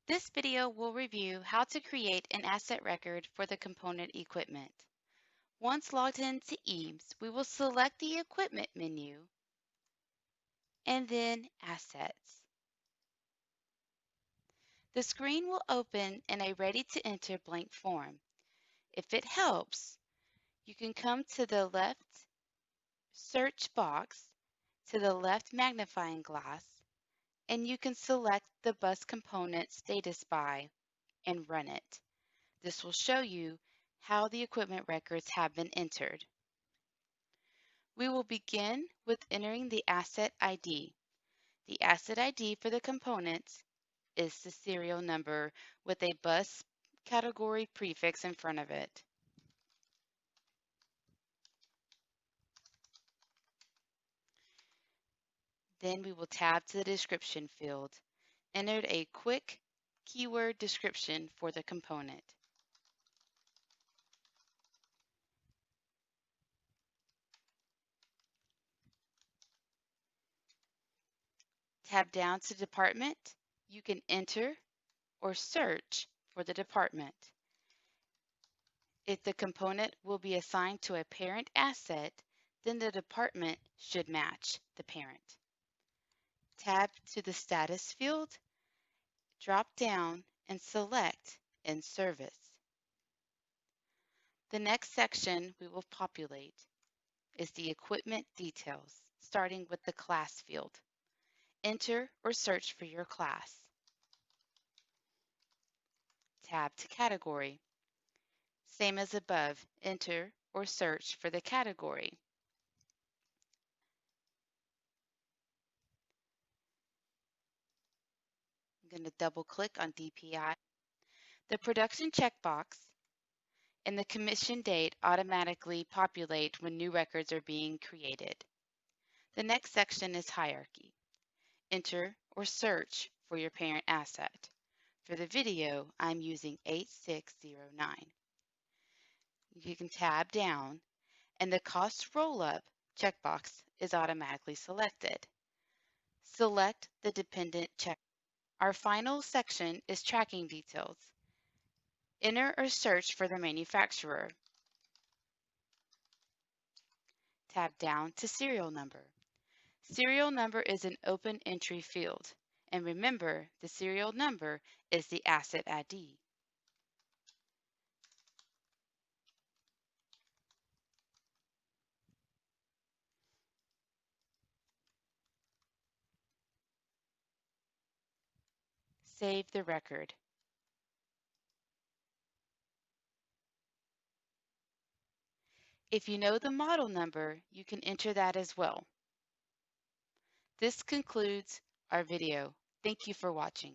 This video will review how to create an asset record for the component equipment. Once logged into EAMS, we will select the Equipment menu and then Assets. The screen will open in a ready-to-enter blank form. If it helps, you can come to the left search box, to the left magnifying glass, and you can select the bus component status by and run it. This will show you how the equipment records have been entered. We will begin with entering the asset ID. The asset ID for the components is the serial number with a bus category prefix in front of it. Then we will tab to the description field. Enter a quick keyword description for the component. Tab down to Department. You can enter or search for the department. If the component will be assigned to a parent asset, then the department should match the parent. Tab to the Status field, drop down and select In Service. The next section we will populate is the equipment details, starting with the class field. Enter or search for your class. Tab to Category. Same as above, enter or search for the category. I'm going to double click on DPI. The production checkbox and the commission date automatically populate when new records are being created. The next section is hierarchy. Enter or search for your parent asset. For the video, I'm using 8609. You can tab down and the cost roll-up checkbox is automatically selected. Select the dependent check. Our final section is tracking details. Enter or search for the manufacturer. Tab down to serial number. Serial number is an open entry field. And remember, the serial number is the asset ID. Save the record. If you know the model number, you can enter that as well. This concludes our video. Thank you for watching.